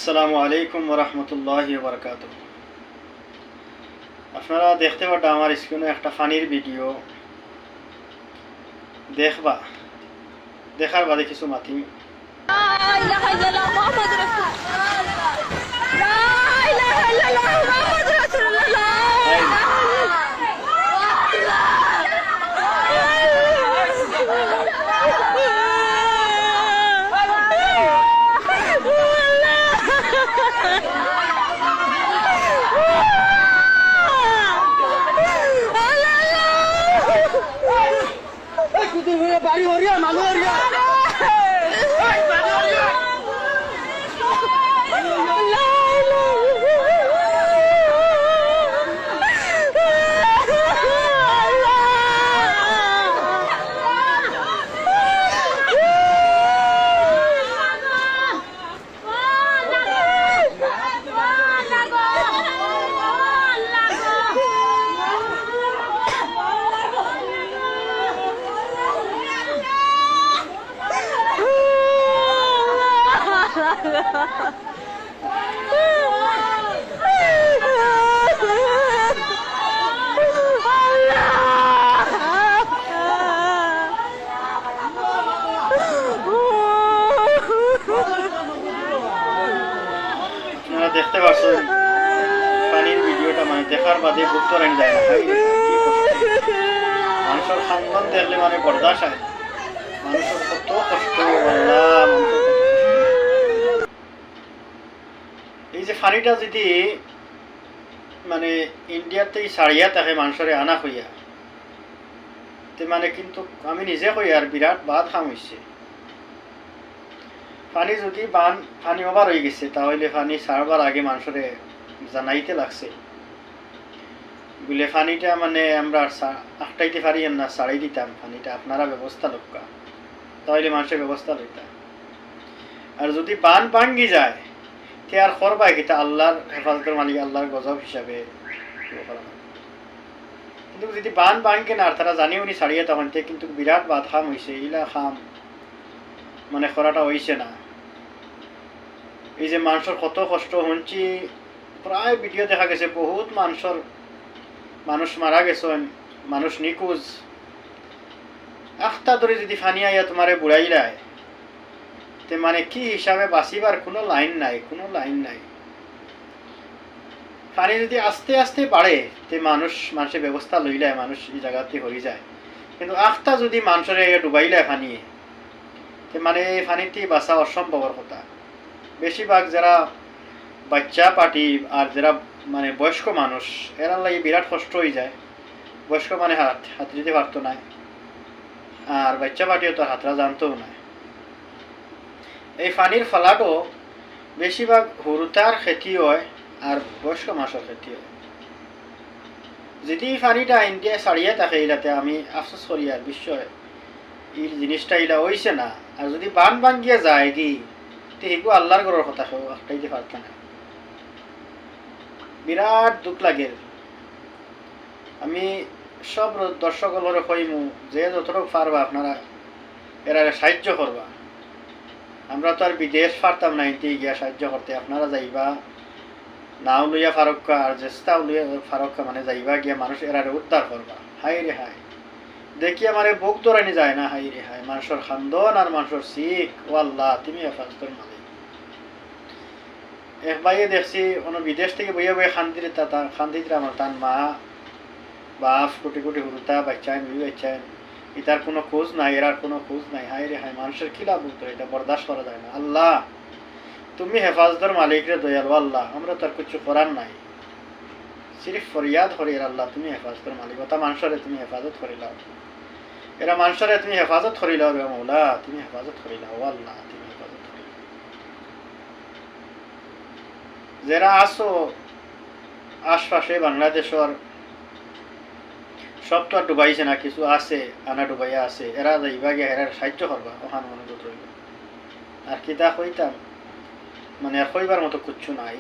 আসসালামু আলাইকুম ওয়া রাহমাতুল্লাহি ওয়া বারাকাতুহু। আপনারা দেখতে পাটা আমার স্ক্রিনে একটা ফানির ভিডিও দেখবা, দেখার বাদে কিছু মাতি বাড়ি হরিয়া মানুষ হরিয়া দেখতে পাচ্ছেন পানির ভিডিওটা, মানে দেখার বাদে বুক তোলানি যায় না। মানুষের খানদান দেখলে মানে বরদাস্ত হয়, মানুষের কত কষ্ট। এই যে পানিটা যদি মানে ইন্ডিয়াতেই ছাড়িয়া থাকে মানুষের আনা হইয়া, তে মানে কিন্তু আমি নিজে কই আর বিরাট বাদ খাম হয়েছে। পানি যদি পানি ওভার হয়ে গেছে, তাহলে পানি ছাড়বার আগে মানুষের জানাইতে লাগছে বলে পানিটা মানে আমরা আটটাইতে পারি না, ছাড়াই দিতাম পানিটা, আপনারা ব্যবস্থা লোকা, তাহলে মানুষের ব্যবস্থা লইতাম। আর যদি বান ভাঙ্গি যায় তে আর করবাই কিতা, আল্লাহর হেফাজতের মালিক আল্লাহর গজব হিসাবে। কিন্তু যদি বান ভাঙ্গে না আর তারা জানিও নি ছাড়িয়ে, তখন তে কিন্তু বিরাট বাদ খাম হয়েছে। এইলা খাম মানে করাটা হয়েছে না। এই যে মানুষের কত কষ্ট শুনছি, প্রায় ভিডিও দেখা গেছে বহুত মানুষ মারা গেছেন, মানুষ নিখোঁজ। আখটা ধরে যদি ফানি আইয়া তোমারে বুড়াইলায়, তে মানে কি হিসাবে বাঁচিবার কোনো লাইন নাই। পানি যদি আস্তে আস্তে বাড়ে তে মানুষের ব্যবস্থা লইলায়, মানুষ এই জায়গাতে হয়ে যায়। কিন্তু আখটা যদি মানুষের ডুবাইলায় ফানিয়ে, তে মানে ফানিতে বাঁচা অসম্ভবের কথা। বেশিরভাগ যারা বাচ্চা পার্টি আর যারা মানে বয়স্ক মানুষ, এরা লাগে বিরাট কষ্ট হয়ে যায়। বয়স্ক মানে হাত দিতে পারতো না, আর বাচ্চা পার্টিও তো হাতরা জানতেও না। এই পানির ফলাটো বেশিরভাগ হুরুতার খেতি হয় আর বয়স্ক মাছের খেতি হয়। যদি পানিটা ইন্ডিয়া ছাড়িয়ে থাকে, এটাতে আমি আফসোস করি আর বিষয় এই জিনিসটা এটা হয়েছে না। আর যদি বান ভাঙ্গিয়ে যায় কি, তো সেগু আল্লাহর ঘরের কথা কেউ একটাইতে পারত না। বিরাট দুঃখ লাগে। আমি সব দর্শকগুলোরে কইমু যে যতটুকু পারবা আপনারা এরা সাহায্য করবা। আমরা তো আর বিদেশ পারতাম না ইন্টি গিয়া সাহায্য করতে। আপনারা যাইবা নাও লইয়া ফারক্কা আর চেষ্টাও লইয়া ফারক্কা, মানে যাইবা গিয়া মানুষ এরারে উদ্ধার করবা। হাই রে হাই, দেখি আমার বুক দৌড়ানি যায় না। হাই রে হাই, মানুষের খান্দন আর মানুষের শিখ। ও আল্লাহ, তুমি হেফাজতের মালিক। এক ভাইয়ে দেখছি কোনো বিদেশ থেকে বইয়া বইয়া খান্দিতে আমার তার মা বাপ কোটি কোটি হুরুতা বাচ্চায় মিলি বাচ্চায়, এটার কোনো খোঁজ নাই, এরার কোনো খোঁজ নাই। হাই রে হাই, মানুষের কি লাভ হতো, এটা বরদাস্ত করা যায় না। আল্লাহ, তুমি হেফাজতের মালিক রে দয়ালু আল্লাহ, আমরা তার কিছু করার নাই, সিরিফ ফরিয়াদ করি আল্লাহ, তুমি হেফাজতের মালিক। ওটা মানুষের তুমি হেফাজত করিলাও, এরা মানুষের তুমি হেফাজত করিলাও রে মৌলা, তুমি হেফাজত করিলাও আল্লাহ, তুমি হেফাজত করিলাও। যারা আসো আশপাশে বাংলাদেশের, সব তো আর ডুবাইছে না, কিছু আছে আনা ডুবাইয়া আছে, এরা যাইবা গিয়া এরা সাহায্য করবা, ওখান অনুরোধ রইল। আর কিতা কইতাম, মানে আর কইবার মতো কিচ্ছু নাই।